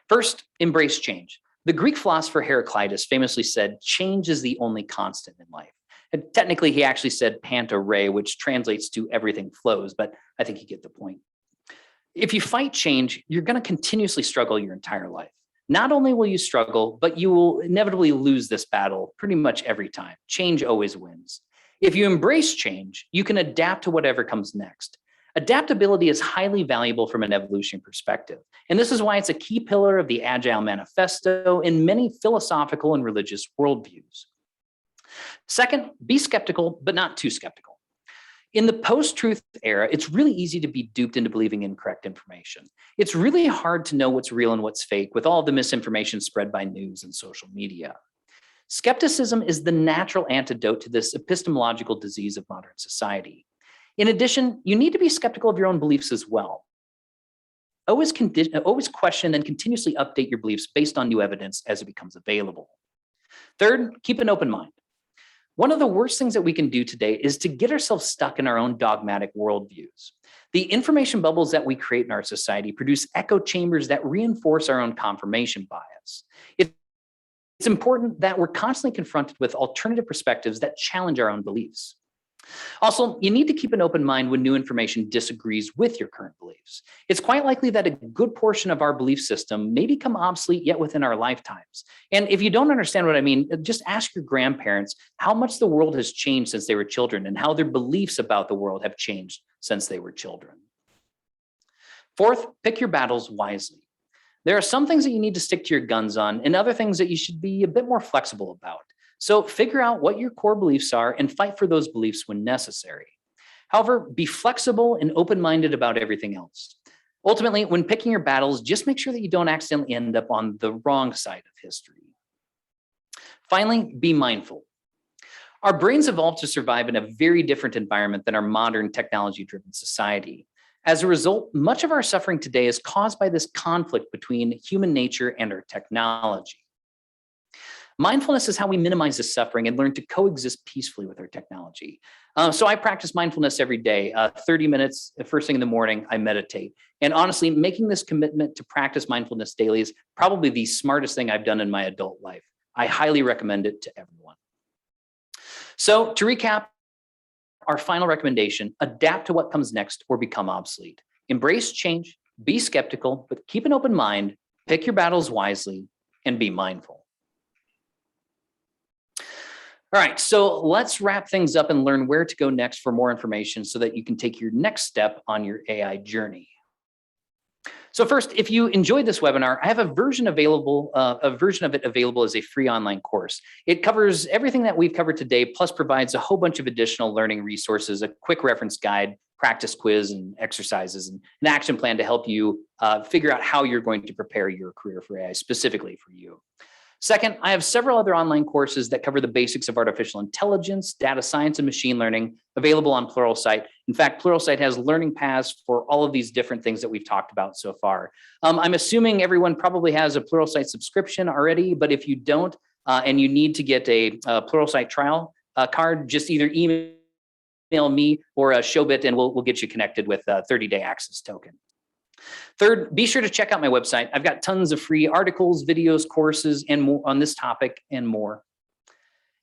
Speaker 2: First, embrace change. The Greek philosopher Heraclitus famously said, change is the only constant in life. And technically, he actually said panta re, which translates to everything flows, but I think you get the point. If you fight change, you're going to continuously struggle your entire life. Not only will you struggle, but you will inevitably lose this battle pretty much every time. Change always wins. If you embrace change, you can adapt to whatever comes next. Adaptability is highly valuable from an evolution perspective, and this is why it's a key pillar of the Agile Manifesto in many philosophical and religious worldviews. Second, be skeptical, but not too skeptical. In the post-truth era, it's really easy to be duped into believing incorrect information. It's really hard to know what's real and what's fake with all the misinformation spread by news and social media. Skepticism is the natural antidote to this epistemological disease of modern society. In addition, you need to be skeptical of your own beliefs as well. Always question and continuously update your beliefs based on new evidence as it becomes available. Third, keep an open mind. One of the worst things that we can do today is to get ourselves stuck in our own dogmatic worldviews. The information bubbles that we create in our society produce echo chambers that reinforce our own confirmation bias. It's it's important that we're constantly confronted with alternative perspectives that challenge our own beliefs. Also, you need to keep an open mind when new information disagrees with your current beliefs. It's quite likely that a good portion of our belief system may become obsolete yet within our lifetimes. And if you don't understand what I mean, just ask your grandparents how much the world has changed since they were children and how their beliefs about the world have changed since they were children. Fourth, pick your battles wisely. There are some things that you need to stick to your guns on and other things that you should be a bit more flexible about. So figure out what your core beliefs are and fight for those beliefs when necessary. However, be flexible and open-minded about everything else. Ultimately, when picking your battles, just make sure that you don't accidentally end up on the wrong side of history. Finally, be mindful. Our brains evolved to survive in a very different environment than our modern technology-driven society. As a result, much of our suffering today is caused by this conflict between human nature and our technology. Mindfulness is how we minimize this suffering and learn to coexist peacefully with our technology. So I practice mindfulness every day, 30 minutes, first thing in the morning, I meditate. And honestly, making this commitment to practice mindfulness daily is probably the smartest thing I've done in my adult life. I highly recommend it to everyone. So to recap, our final recommendation, adapt to what comes next or become obsolete. Embrace change, be skeptical, but keep an open mind, pick your battles wisely, and be mindful. All right, so let's wrap things up and learn where to go next for more information so that you can take your next step on your AI journey. So first, if you enjoyed this webinar, I have a version of it available as a free online course. It covers everything that we've covered today, plus provides a whole bunch of additional learning resources, a quick reference guide, practice quiz and exercises, and an action plan to help you figure out how you're going to prepare your career for AI specifically for you. Second, I have several other online courses that cover the basics of artificial intelligence, data science, and machine learning available on Pluralsight. In fact, Pluralsight has learning paths for all of these different things that we've talked about so far. I'm assuming everyone probably has a Pluralsight subscription already, but if you don't and you need to get a Pluralsight trial card, just either email me or Showbit and we'll get you connected with a 30-day access token. Third, be sure to check out my website. I've got tons of free articles, videos, courses, and more on this topic and more.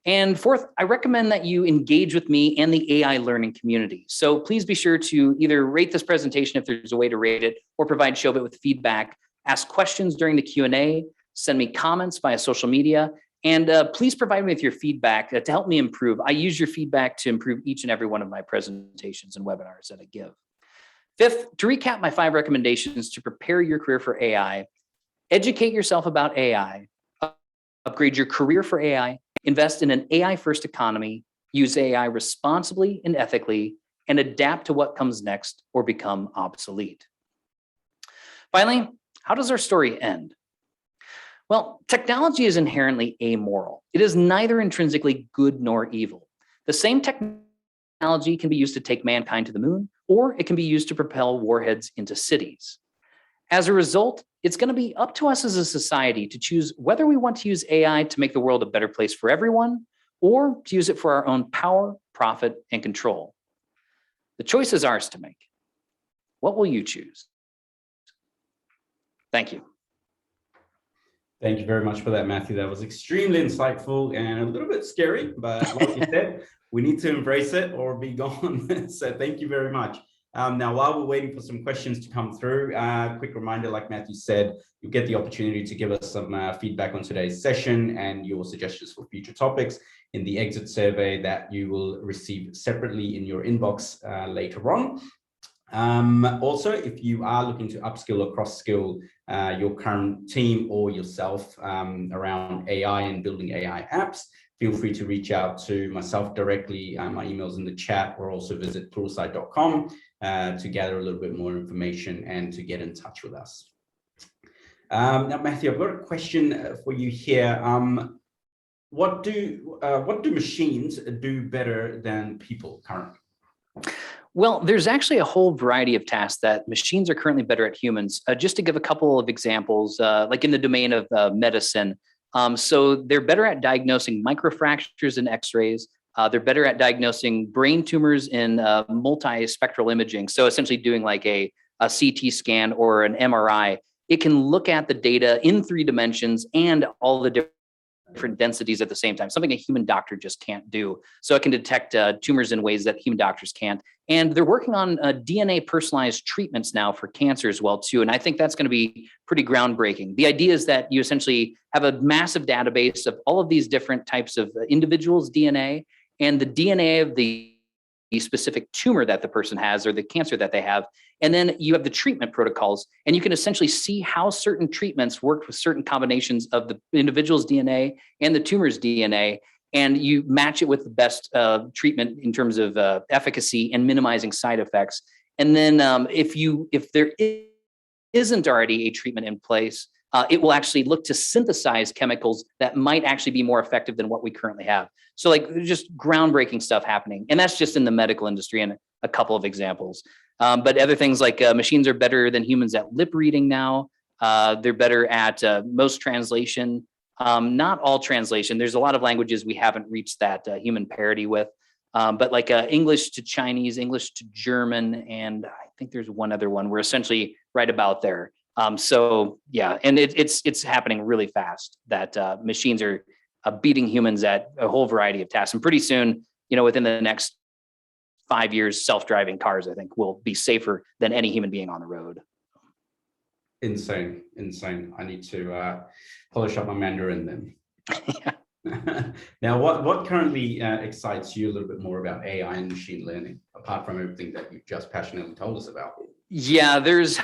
Speaker 2: And fourth, I recommend that you engage with me and the AI learning community. So please be sure to either rate this presentation if there's a way to rate it, or provide Showbit with feedback, ask questions during the Q&A, send me comments via social media, and please provide me with your feedback to help me improve. I use your feedback to improve each and every one of my presentations and webinars that I give. Fifth, to recap my 5 recommendations to prepare your career for AI, educate yourself about AI, upgrade your career for AI, invest in an AI-first economy, use AI responsibly and ethically, and adapt to what comes next or become obsolete. Finally, how does our story end? Well, technology is inherently amoral. It is neither intrinsically good nor evil. The same technology can be used to take mankind to the moon, or it can be used to propel warheads into cities. As a result, it's going to be up to us as a society to choose whether we want to use AI to make the world a better place for everyone, or to use it for our own power, profit, and control. The choice is ours to make. What will you choose? Thank you.
Speaker 1: Thank you very much for that, Matthew. That was extremely insightful and a little bit scary, but like you said, we need to embrace it or be gone. So thank you very much. Now, while we're waiting for some questions to come through, quick reminder, like Matthew said, you get the opportunity to give us some feedback on today's session and your suggestions for future topics in the exit survey that you will receive separately in your inbox later on. Also, if you are looking to upskill or cross-skill your current team or yourself around AI and building AI apps, feel free to reach out to myself directly. My email's in the chat, or also visit pluralsight.com to gather a little bit more information and to get in touch with us. Now, Matthew, I've got a question for you here. What do machines do better than people currently?
Speaker 2: Well, there's actually a whole variety of tasks that machines are currently better at humans. Just to give a couple of examples, like in the domain of medicine. So they're better at diagnosing microfractures in X-rays. They're better at diagnosing brain tumors in multispectral imaging. So essentially doing like a CT scan or an MRI. It can look at the data in 3 dimensions and all the different different densities at the same time, something a human doctor just can't do. So it can detect tumors in ways that human doctors can't. And they're working on DNA personalized treatments now for cancer as well too. And I think that's going to be pretty groundbreaking. The idea is that you essentially have a massive database of all of these different types of individuals' DNA, and the DNA of the specific tumor that the person has or the cancer that they have. And then you have the treatment protocols, and you can essentially see how certain treatments work with certain combinations of the individual's DNA and the tumor's DNA. And you match it with the best treatment in terms of efficacy and minimizing side effects. And then if there isn't already a treatment in place, it will actually look to synthesize chemicals that might actually be more effective than what we currently have. So like just groundbreaking stuff happening. And that's just in the medical industry and a couple of examples. But other things like machines are better than humans at lip reading now. They're better at most translation, not all translation. There's a lot of languages we haven't reached that human parity with. But like English to Chinese, English to German, and I think there's one other one. We're essentially right about there. So yeah, and it's happening really fast that machines are beating humans at a whole variety of tasks. And pretty soon, within the next 5 years, self-driving cars, I think, will be safer than any human being on the road.
Speaker 1: Insane. I need to polish up my Mandarin then.
Speaker 2: Yeah.
Speaker 1: Now, what currently excites you a little bit more about AI and machine learning, apart from everything that you just passionately told us about?
Speaker 2: Yeah, there's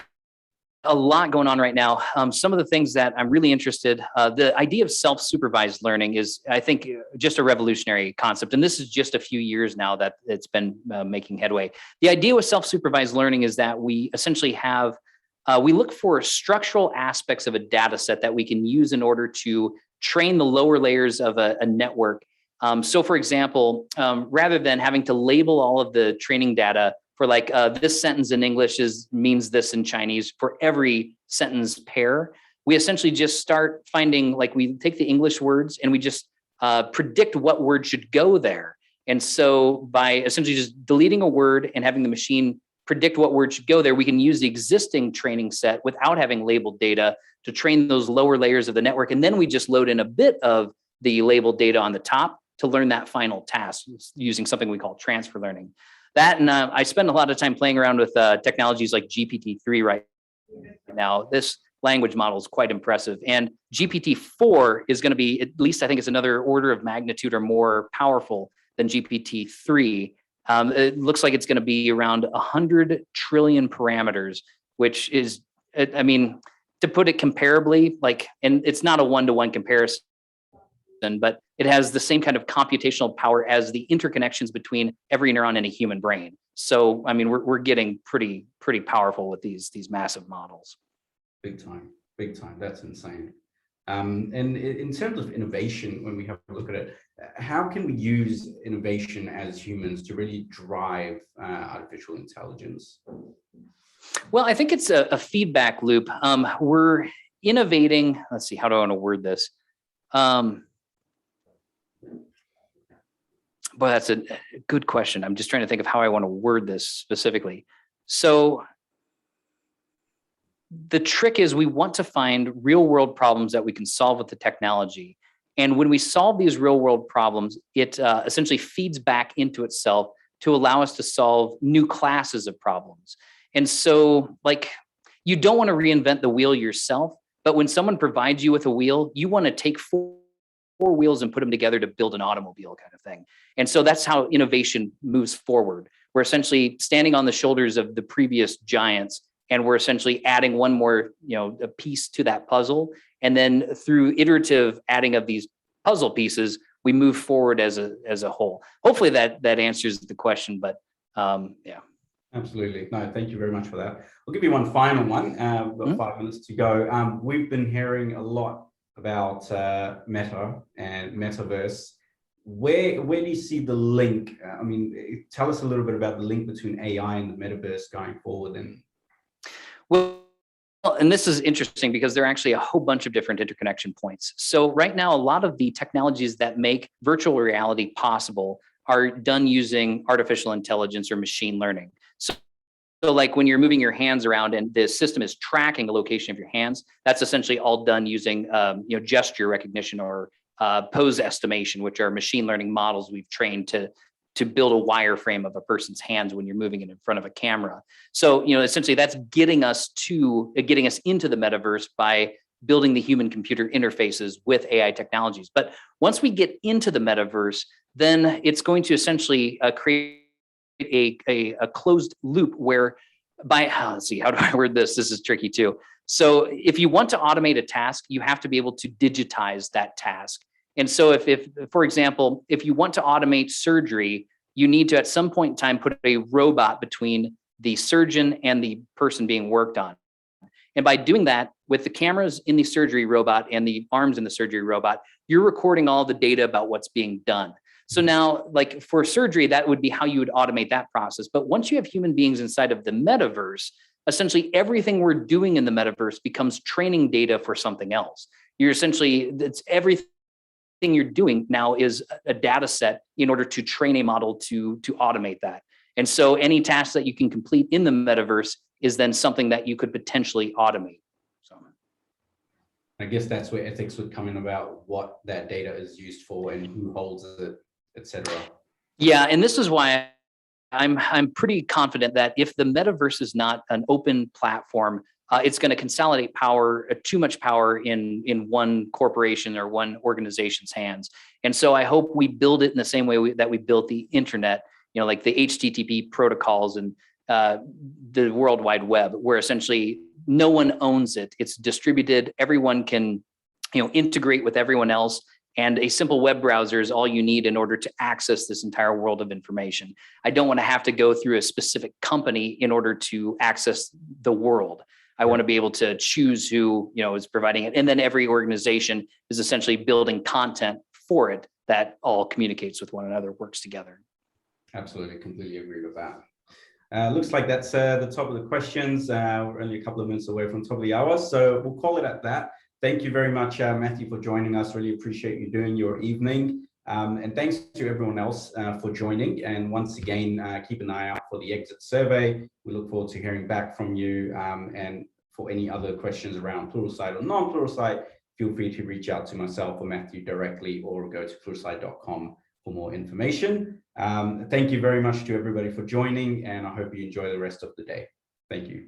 Speaker 2: a lot going on right now. Some of the things that I'm really interested, the idea of self-supervised learning is, I think, just a revolutionary concept. And this is just a few years now that it's been making headway. The idea with self-supervised learning is that we essentially have, we look for structural aspects of a data set that we can use in order to train the lower layers of a network. So for example, rather than having to label all of the training data for like this sentence in English means this in Chinese for every sentence pair, we essentially just start finding, like, we take the English words and we just predict what word should go there. And so by essentially just deleting a word and having the machine predict what word should go there, we can use the existing training set without having labeled data to train those lower layers of the network. And then we just load in a bit of the labeled data on the top to learn that final task using something we call transfer learning. That, and I spend a lot of time playing around with technologies like GPT-3 right now. This language model is quite impressive. And GPT-4 is going to be, at least I think it's another order of magnitude or more powerful than GPT-3. It looks like it's going to be around 100 trillion parameters, which is, I mean, to put it comparably, like, and it's not a one-to-one comparison, but it has the same kind of computational power as the interconnections between every neuron in a human brain. So, I mean, we're getting pretty powerful with these massive models.
Speaker 1: Big time. That's insane. And in terms of innovation, when we have a look at it, how can we use innovation as humans to really drive artificial intelligence?
Speaker 2: Well, I think it's a feedback loop. We're innovating. Let's see, how do I want to word this? Boy, that's a good question. I'm just trying to think of how I want to word this specifically. So the trick is we want to find real world problems that we can solve with the technology. And when we solve these real world problems, it essentially feeds back into itself to allow us to solve new classes of problems. And so, like, you don't want to reinvent the wheel yourself, but when someone provides you with a wheel, you want to take four wheels and put them together to build an automobile kind of thing. And so that's how innovation moves forward. We're essentially standing on the shoulders of the previous giants, and we're essentially adding one more, a piece to that puzzle. And then through iterative adding of these puzzle pieces, we move forward as a whole. Hopefully that answers the question, but yeah.
Speaker 1: Absolutely. No, thank you very much for that. I'll give you one final one. We've got 5 minutes to go. We've been hearing a lot about Meta and Metaverse. Where do you see the link? I mean, tell us a little bit about the link between AI and the Metaverse going forward.
Speaker 2: Well, and this is interesting because there are actually a whole bunch of different interconnection points. So right now, a lot of the technologies that make virtual reality possible are done using artificial intelligence or machine learning. So like when you're moving your hands around and the system is tracking the location of your hands, that's essentially all done using gesture recognition or pose estimation, which are machine learning models we've trained to build a wireframe of a person's hands when you're moving it in front of a camera. So, essentially that's getting us into the metaverse by building the human computer interfaces with AI technologies. But once we get into the metaverse, then it's going to essentially create a closed loop where let's see, how do I word this? This is tricky too. So if you want to automate a task, you have to be able to digitize that task. And so if for example, if you want to automate surgery, you need to at some point in time put a robot between the surgeon and the person being worked on. And by doing that, with the cameras in the surgery robot and the arms in the surgery robot, you're recording all the data about what's being done. So now, like for surgery, that would be how you would automate that process. But once you have human beings inside of the metaverse, essentially everything we're doing in the metaverse becomes training data for something else. It's everything you're doing now is a data set in order to train a model to automate that. And so any task that you can complete in the metaverse is then something that you could potentially automate. So
Speaker 1: I guess that's where ethics would come in about what that data is used for and who holds it, etc.
Speaker 2: Yeah, and this is why I'm pretty confident that if the metaverse is not an open platform, it's going to consolidate power, too much power in one corporation or one organization's hands. And so I hope we build it in the same way that we built the internet, like the HTTP protocols and the World Wide Web, where essentially no one owns it. It's distributed. Everyone can, integrate with everyone else. And a simple web browser is all you need in order to access this entire world of information. I don't want to have to go through a specific company in order to access the world. I want to be able to choose who, is providing it. And then every organization is essentially building content for it that all communicates with one another, works together.
Speaker 1: Absolutely, completely agree with that. Looks like that's the top of the questions. We're only a couple of minutes away from the top of the hour, so we'll call it at that. Thank you very much, Matthew, for joining us. Really appreciate you doing your evening. And thanks to everyone else for joining. And once again, keep an eye out for the exit survey. We look forward to hearing back from you. And for any other questions around Pluralsight or non-Pluralsight, feel free to reach out to myself or Matthew directly, or go to pluralsight.com for more information. Thank you very much to everybody for joining, and I hope you enjoy the rest of the day. Thank you.